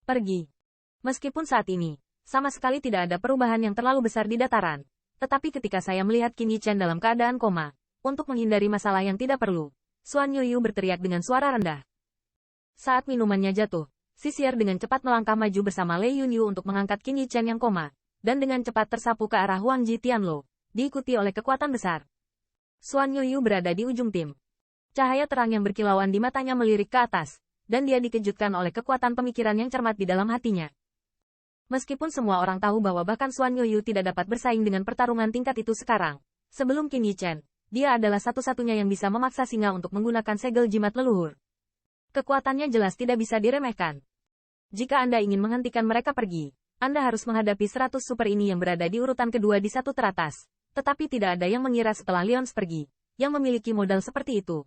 Pergi. Meskipun saat ini, sama sekali tidak ada perubahan yang terlalu besar di dataran. Tetapi ketika saya melihat Qin Yichen dalam keadaan koma, untuk menghindari masalah yang tidak perlu, Xuan Yuyu berteriak dengan suara rendah. Saat minumannya jatuh, Sisier dengan cepat melangkah maju bersama Lei Yunyu untuk mengangkat Qin Yichen yang koma, dan dengan cepat tersapu ke arah Huang Ji Tianlo, diikuti oleh kekuatan besar. Xuan Yuyu berada di ujung tim. Cahaya terang yang berkilauan di matanya melirik ke atas, dan dia dikejutkan oleh kekuatan pemikiran yang cermat di dalam hatinya. Meskipun semua orang tahu bahwa bahkan Xuan Yuyu tidak dapat bersaing dengan pertarungan tingkat itu sekarang, sebelum Qin Yichen, dia adalah satu-satunya yang bisa memaksa singa untuk menggunakan segel jimat leluhur. Kekuatannya jelas tidak bisa diremehkan. Jika Anda ingin menghentikan mereka pergi, Anda harus menghadapi 100 super ini yang berada di urutan kedua di satu teratas. Tetapi tidak ada yang mengira setelah Lions pergi, yang memiliki modal seperti itu.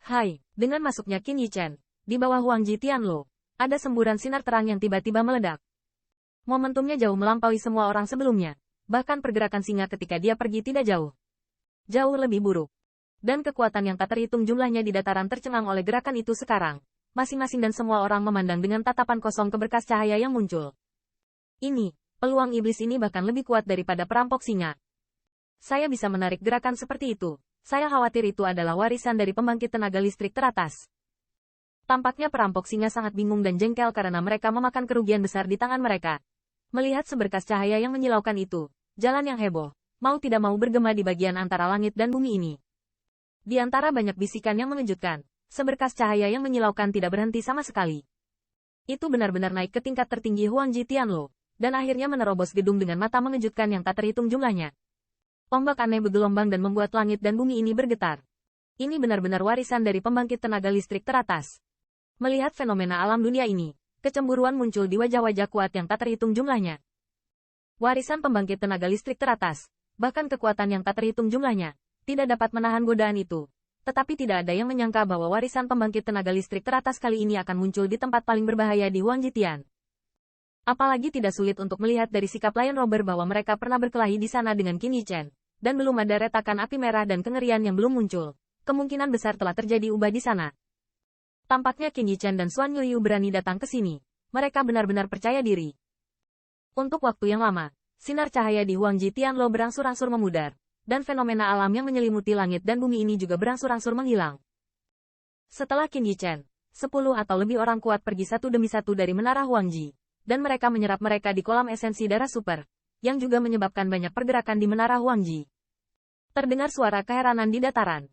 Hai, dengan masuknya Qin Yichen, di bawah Huang Ji Tianlo, ada semburan sinar terang yang tiba-tiba meledak. Momentumnya jauh melampaui semua orang sebelumnya, bahkan pergerakan singa ketika dia pergi tidak jauh. Jauh lebih buruk. Dan kekuatan yang tak terhitung jumlahnya di dataran tercengang oleh gerakan itu sekarang. Masing-masing dan semua orang memandang dengan tatapan kosong ke berkas cahaya yang muncul. Ini, peluang iblis ini bahkan lebih kuat daripada perampok singa. Saya bisa menarik gerakan seperti itu. Saya khawatir itu adalah warisan dari pembangkit tenaga listrik teratas. Tampaknya perampok singa sangat bingung dan jengkel karena mereka memakan kerugian besar di tangan mereka. Melihat seberkas cahaya yang menyilaukan itu, jalan yang heboh, mau tidak mau bergema di bagian antara langit dan bumi ini. Di antara banyak bisikan yang mengejutkan, seberkas cahaya yang menyilaukan tidak berhenti sama sekali. Itu benar-benar naik ke tingkat tertinggi Huang Ji Tianlo, dan akhirnya menerobos gedung dengan mata mengejutkan yang tak terhitung jumlahnya. Ombak aneh bergelombang dan membuat langit dan bumi ini bergetar. Ini benar-benar warisan dari pembangkit tenaga listrik teratas. Melihat fenomena alam dunia ini, kecemburuan muncul di wajah-wajah kuat yang tak terhitung jumlahnya. Warisan pembangkit tenaga listrik teratas, bahkan kekuatan yang tak terhitung jumlahnya, tidak dapat menahan godaan itu. Tetapi tidak ada yang menyangka bahwa warisan pembangkit tenaga listrik teratas kali ini akan muncul di tempat paling berbahaya di Huang Jitian. Apalagi tidak sulit untuk melihat dari sikap Lion Robber bahwa mereka pernah berkelahi di sana dengan Qin Yichen, dan belum ada retakan api merah dan kengerian yang belum muncul. Kemungkinan besar telah terjadi ubah di sana. Tampaknya Qin Yichen dan Xuan Yuyu berani datang ke sini. Mereka benar-benar percaya diri. Untuk waktu yang lama, sinar cahaya di Huang Ji Tianlo berangsur-angsur memudar, dan fenomena alam yang menyelimuti langit dan bumi ini juga berangsur-angsur menghilang. Setelah Qin Yichen, 10 atau lebih orang kuat pergi satu demi satu dari menara Huang Ji, dan mereka menyerap mereka di kolam esensi darah super, yang juga menyebabkan banyak pergerakan di menara Huang Ji. Terdengar suara keheranan di dataran.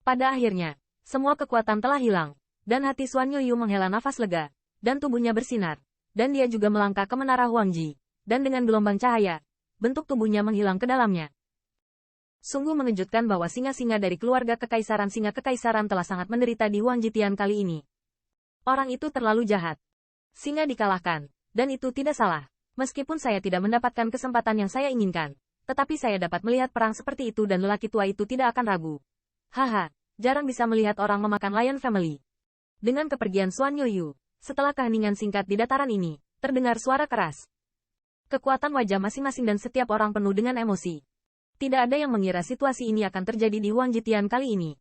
Pada akhirnya, semua kekuatan telah hilang, dan hati Xuan Yuyu menghela nafas lega, dan tubuhnya bersinar, dan dia juga melangkah ke menara Huang Ji, dan dengan gelombang cahaya, bentuk tubuhnya menghilang ke dalamnya. Sungguh mengejutkan bahwa singa-singa dari keluarga kekaisaran singa kekaisaran telah sangat menderita di Huang Jitian kali ini. Orang itu terlalu jahat. Singa dikalahkan, dan itu tidak salah. Meskipun saya tidak mendapatkan kesempatan yang saya inginkan, tetapi saya dapat melihat perang seperti itu dan lelaki tua itu tidak akan ragu. Haha, jarang bisa melihat orang memakan Lion Family. Dengan kepergian Xuan Yuyu, setelah keheningan singkat di dataran ini, terdengar suara keras. Kekuatan wajah masing-masing dan setiap orang penuh dengan emosi. Tidak ada yang mengira situasi ini akan terjadi di Huang Jitian kali ini.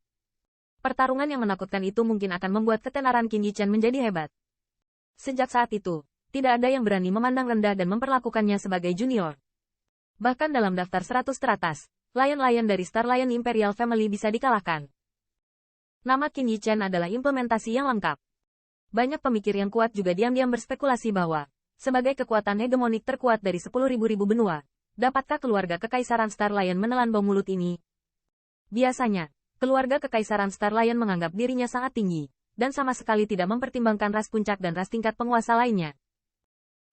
Pertarungan yang menakutkan itu mungkin akan membuat ketenaran Qin Yichen menjadi hebat. Sejak saat itu, tidak ada yang berani memandang rendah dan memperlakukannya sebagai junior. Bahkan dalam daftar 100 teratas, Lion-Lion dari Star Lion Imperial Family bisa dikalahkan. Nama Qin Yichen adalah implementasi yang lengkap. Banyak pemikir yang kuat juga diam-diam berspekulasi bahwa, sebagai kekuatan hegemonik terkuat dari 10.000 benua, dapatkah keluarga kekaisaran Star Lion menelan bom mulut ini? Biasanya, keluarga kekaisaran Star Lion menganggap dirinya sangat tinggi, dan sama sekali tidak mempertimbangkan ras puncak dan ras tingkat penguasa lainnya.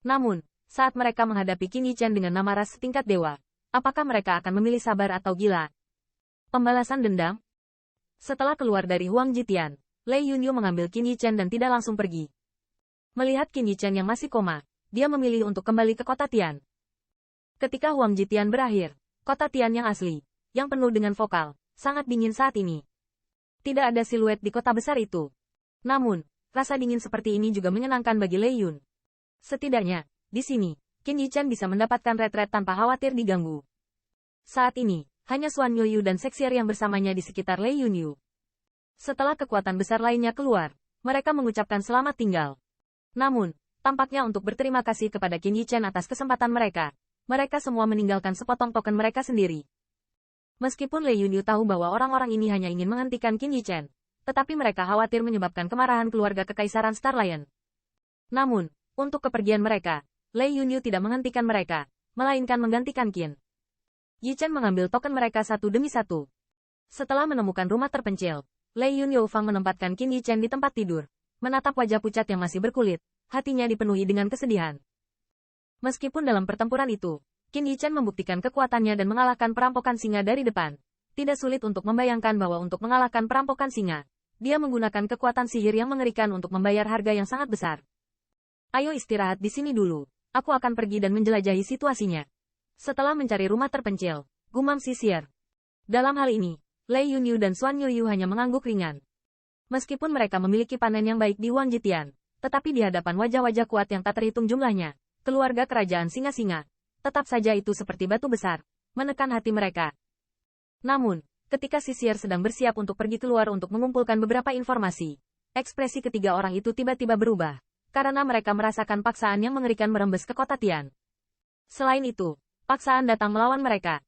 Namun, saat mereka menghadapi Qin Yichen dengan nama ras setingkat dewa, apakah mereka akan memilih sabar atau gila? Pembalasan dendam? Setelah keluar dari Huang Jitian, Lei Yunyu mengambil Qin Yichen dan tidak langsung pergi. Melihat Qin Yichen yang masih koma, dia memilih untuk kembali ke kota Tian. Ketika Huang Jitian berakhir, kota Tian yang asli, yang penuh dengan vokal, sangat dingin saat ini. Tidak ada siluet di kota besar itu. Namun, rasa dingin seperti ini juga menyenangkan bagi Lei Yun. Setidaknya, di sini, Qin Yichen bisa mendapatkan retret tanpa khawatir diganggu. Saat ini, hanya Xuan Yuyu dan Sexier yang bersamanya di sekitar Lei Yunyu. Setelah kekuatan besar lainnya keluar, mereka mengucapkan selamat tinggal. Namun, Tampaknya untuk berterima kasih kepada Qin Yichen atas kesempatan mereka, mereka semua meninggalkan sepotong token mereka sendiri. Meskipun Lei Yunyu tahu bahwa orang-orang ini hanya ingin menghentikan Qin Yichen, tetapi mereka khawatir menyebabkan kemarahan keluarga Kekaisaran Star Lion. Namun, untuk kepergian mereka, Lei Yunyu tidak menghentikan mereka, melainkan menggantikan Qin Yichen mengambil token mereka satu demi satu. Setelah menemukan rumah terpencil, Lei Yunyu Fang menempatkan Qin Yichen di tempat tidur, menatap wajah pucat yang masih berkulit, hatinya dipenuhi dengan kesedihan. Meskipun dalam pertempuran itu, Qin Yichen membuktikan kekuatannya dan mengalahkan perampokan singa dari depan, tidak sulit untuk membayangkan bahwa untuk mengalahkan perampokan singa, dia menggunakan kekuatan sihir yang mengerikan untuk membayar harga yang sangat besar. Ayo istirahat di sini dulu, aku akan pergi dan menjelajahi situasinya. Setelah mencari rumah terpencil, gumam sisir. Dalam hal ini, Lei Yunyu dan Xuan Yuyu hanya mengangguk ringan. Meskipun mereka memiliki panen yang baik di Wang Jitian, tetapi di hadapan wajah-wajah kuat yang tak terhitung jumlahnya, keluarga kerajaan singa-singa, tetap saja itu seperti batu besar, menekan hati mereka. Namun, ketika sisir sedang bersiap untuk pergi keluar untuk mengumpulkan beberapa informasi, ekspresi ketiga orang itu tiba-tiba berubah, karena mereka merasakan paksaan yang mengerikan merembes ke kota Tian. Selain itu, paksaan datang melawan mereka,